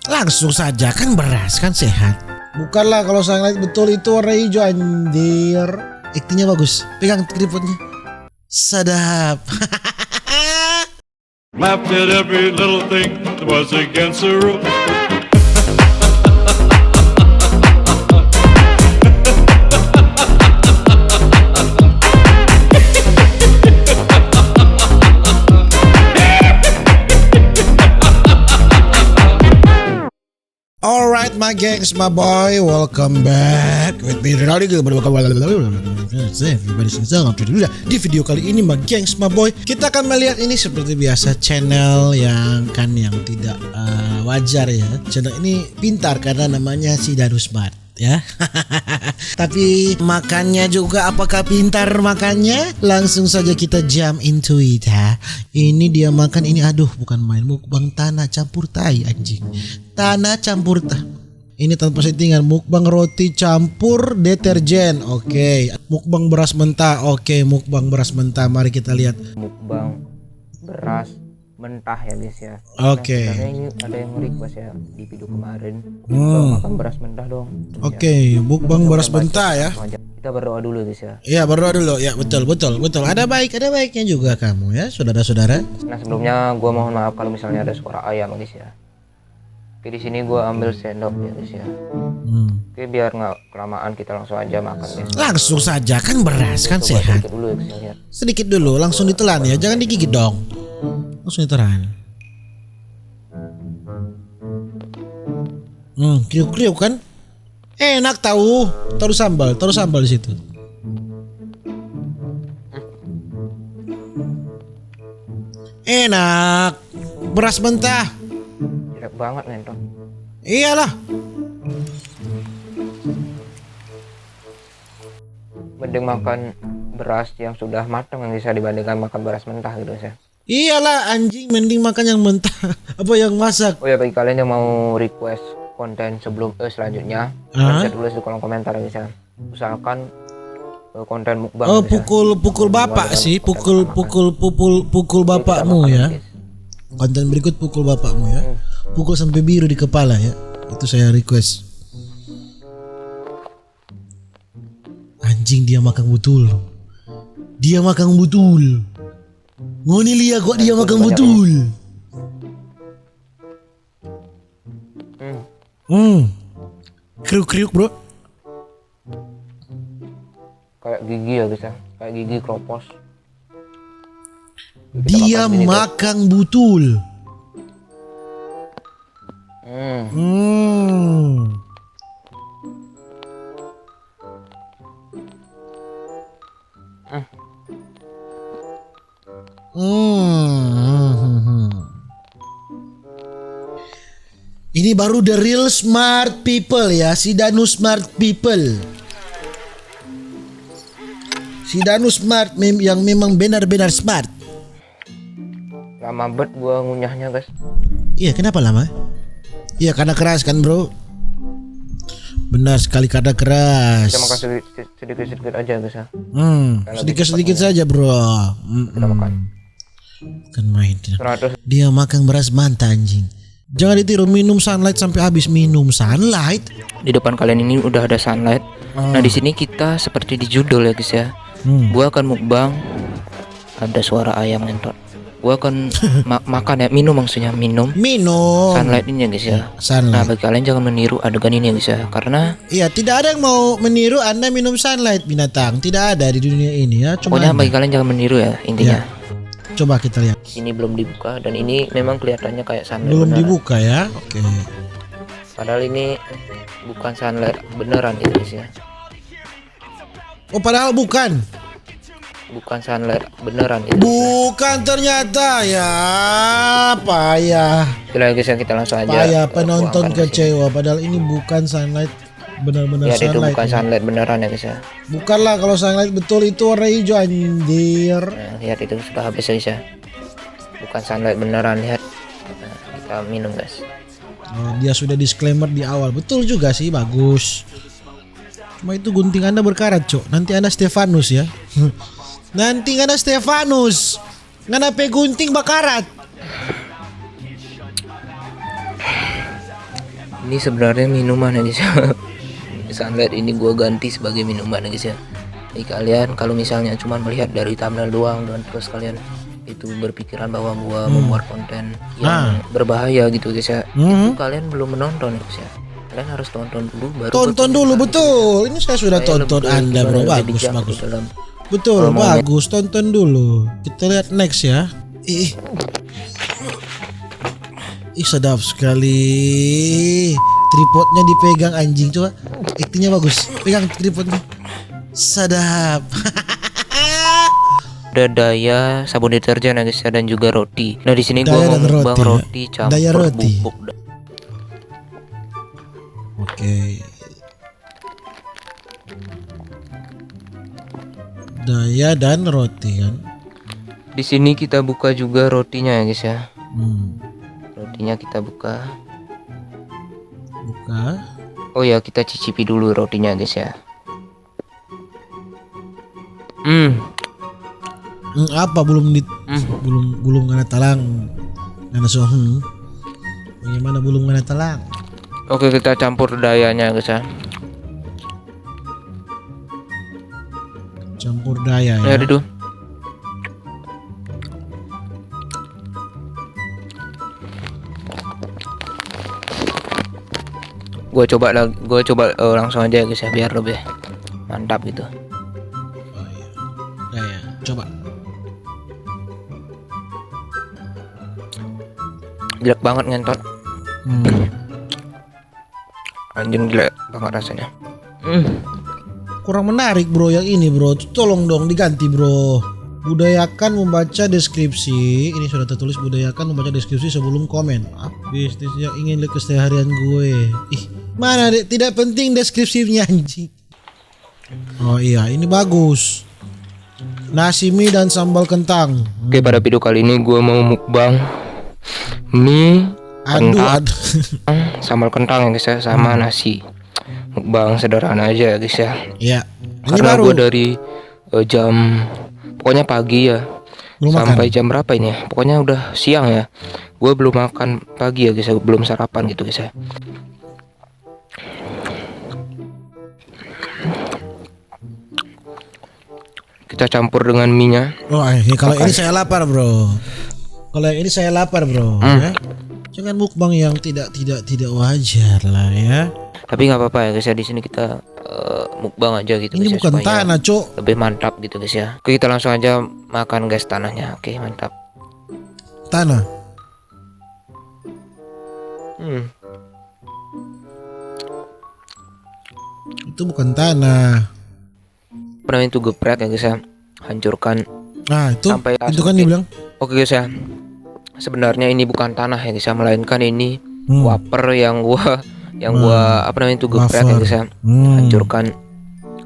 Langsung saja, kan beras, kan sehat. Bukanlah, kalau sunlight betul itu warna hijau anjir. Aktingnya bagus. Pegang tripodnya. Sadap. Laughed at every little thing that was against the rules. Alright my gengs, my boy, welcome back with me Rowdy. Di video kali ini my gengs, my boy, kita akan melihat ini seperti biasa channel yang tidak wajar ya. Channel ini pintar karena namanya Sidanus Smart ya. Tapi makannya juga, apakah pintar makannya? Langsung saja kita jump into it ha. Ini dia makan ini, aduh bukan main, mukbang tanah campur tai anjing. Tanah campur ini tanpa settingan, mukbang roti campur deterjen. Oke. Mukbang beras mentah. Oke, mukbang beras mentah. Mari kita lihat. Mukbang beras mentah ya guys ya. Oke. Karena ini ada yang request ya di video kemarin. Makan beras mentah dong. Oke, mukbang beras mentah ya. Kita berdoa dulu guys ya. Iya, berdoa dulu. Ya, betul. Ada baiknya juga kamu ya, saudara-saudara. Nah, sebelumnya gua mohon maaf kalau misalnya ada suara ayam guys ya. Oke, di sini gua ambil sendok ya guys ya. Oke, biar nggak kelamaan kita langsung aja makan ya. Langsung saja, kan beras, kan Coba sehat. sedikit dulu ya guys ya. Sedikit dulu, langsung ditelan ya, jangan digigit dong. Langsung ditelan. Kriuk-kriuk kan? Enak tahu. Taruh sambal di situ. Enak. Beras mentah. Enak banget nentong. Iyalah. Mending makan beras yang sudah matang yang bisa dibandingkan makan beras mentah gitu ya. Iyalah anjing, mending makan yang mentah. Apa yang masak? Oh ya, bagi kalian yang mau request konten sebelum selanjutnya, kalian tulis di kolom komentar ya guys ya. Usahakan konten mukbang. Oh, pukul bapak sih, pukul bapakmu ya. Konten berikut pukul bapakmu ya. Pukul sampai biru di kepala ya. Itu saya request. Anjing, dia makan betul. Ngoni lihat kok dia makan betul. Kriuk-kriuk bro. Kayak gigi ya guys ya. Kayak gigi kropos. Dia makan betul. Ini baru the real smart people ya, Sidanus Smart people. Sidanus Smart yang memang benar-benar smart. Lama banget gua ngunyahnya guys. Iya, kenapa lama? Iya, karena keras kan bro. Benar sekali, karena keras. Kita makan sedikit-sedikit aja guys ya. Sedikit-sedikit saja bro. Kita makan. Kan main. 100. Dia makan beras mentah anjing. Jangan ditiru, minum sunlight sampai habis. Minum sunlight. Di depan kalian ini udah ada sunlight. Nah, di sini kita seperti di judul ya guys ya. Gua akan mukbang. Ada suara ayam ngentot. Gua akan makan ya, minum maksudnya, minum sunlight ini ya guys ya. Sunlight. Nah, bagi kalian jangan meniru adegan ini ya guys ya, karena iya, tidak ada yang mau meniru Anda minum sunlight binatang. Tidak ada di dunia ini ya. pokoknya bagi kalian jangan meniru ya intinya. Coba kita lihat. Ini belum dibuka dan ini memang kelihatannya kayak sunlight Belum beneran. dibuka ya. Oke. Padahal ini bukan sunlight beneran ini guys ya. Oh, padahal bukan Sunlight beneran ini. Bukan ternyata ya. Payah. Oke lah guys ya, kita langsung aja. Payah, penonton buangkan kecewa. Padahal ini bukan sunlight benar-benar ya, itu sunlight. bukan sunlight beneran ya guys ya. Bukanlah, kalau sunlight betul itu warna hijau anjir. Nah, lihat itu sudah habis guys ya. Bukan sunlight beneran, lihat. Nah, kita minum guys. Oh, dia sudah disclaimer di awal. Betul juga sih, bagus. Cuma itu gunting Anda berkarat, Cok. Nanti Anda Stefanus ya. Nanti Anda Stefanus. Ngana pe gunting bakarat. Ini sebenarnya minuman ya guys. Sunlight ini gua ganti sebagai minuman ya guys ya. Jadi kalian kalau misalnya cuma melihat dari thumbnail doang dan terus kalian itu berpikiran bahwa gua membuat konten yang berbahaya gitu guys ya, itu kalian belum menonton ya guys ya. Kalian harus tonton dulu baru Tonton dulu, betul. Ini saya sudah tonton Anda bro, bagus. Betul, bagus. Tonton dulu. Kita lihat next ya. Sedap sekali. Tripodnya dipegang anjing, coba. Aktingnya bagus. Pegang tripodnya. Sedap. Ada Daya sabun deterjen ya guys ya, dan juga roti. Nah di sini Daya gua dan mau mukbang roti, ya. roti campur Daya roti. bubuk. Oke. Daya dan roti kan. Di sini kita buka juga rotinya ya guys ya. Rotinya kita buka. Oh ya, kita cicipi dulu rotinya guys ya. Apa belum belum ngana talang. Ngana soheng. Bagaimana belum ngana talang? Oke, kita campur dayanya guys ya. Campur daya Ya ya. itu. Gua coba langsung aja guys ya biar lebih mantap gitu. Oh iya. Daya, coba. Jelek banget ngentot. Anjing jelek banget rasanya. Kurang menarik bro yang ini bro. Tolong dong diganti bro. Budayakan membaca deskripsi. Ini sudah tertulis, budayakan membaca deskripsi sebelum komen. Bisnis yang ingin lihat keseharian gue. Mana dek? Tidak penting deskripsinya anjing. Oh iya, ini bagus. Nasi mie dan sambal kentang. Oke, pada video kali ini gue mau mukbang mie, kentang, sambal kentang ya guys ya, sama nasi. Mukbang sederhana aja ya guys ya. Iya. Ini Karena baru. gue dari jam pokoknya pagi ya Belum sampai jam berapa ini ya, pokoknya udah siang ya. Gue belum makan pagi ya guys ya, belum sarapan gitu guys ya. Kita campur dengan minyak. Oh, kalau ini saya lapar bro. Kalau yang ini saya lapar bro. Ya. Jangan mukbang yang tidak wajar lah ya. Tapi nggak apa-apa ya guys ya, di sini kita mukbang aja gitu Ini guys ya, bukan supaya tanah cok. lebih mantap gitu guys ya. Oke, kita langsung aja makan guys tanahnya. Oke, mantap. Tanah. Itu bukan tanah. Pernah itu geprek ya guys ya, hancurkan. Nah itu Sampai itu kan dibilang. Oke guys ya, sebenarnya ini bukan tanah ya guys ya, melainkan ini wafer yang gua apa namanya itu geprek ya guys ya, hancurkan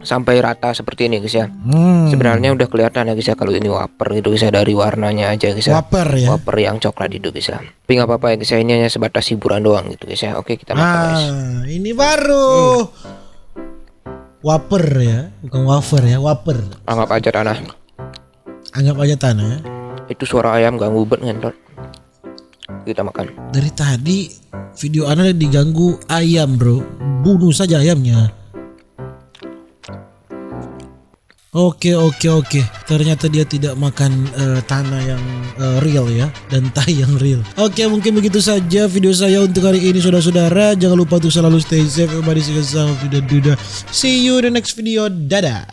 sampai rata seperti ini guys ya. Sebenarnya udah kelihatan ya guys ya kalau ini wafer gitu guys ya, dari warnanya aja guys ya. Wafer ya. Wafer yang coklat itu guys ya. Tapi nggak apa-apa ya guys ya, ini hanya sebatas hiburan doang gitu guys ya. Oke, kita makan guys. Ini baru. Wafer ya, bukan wafer ya, wafer. Anggap aja tanah. Anggap aja tanah ya. Itu suara ayam ganggu banget ngentot. Kita makan. Dari tadi video Anda diganggu ayam bro. Bunuh saja ayamnya. Oke. Ternyata dia tidak makan tanah yang real ya, dan tai yang real. Oke, mungkin begitu saja video saya untuk hari ini saudara-saudara. Jangan lupa untuk selalu stay safe. Everybody stay safe. See you in the next video. Dadah.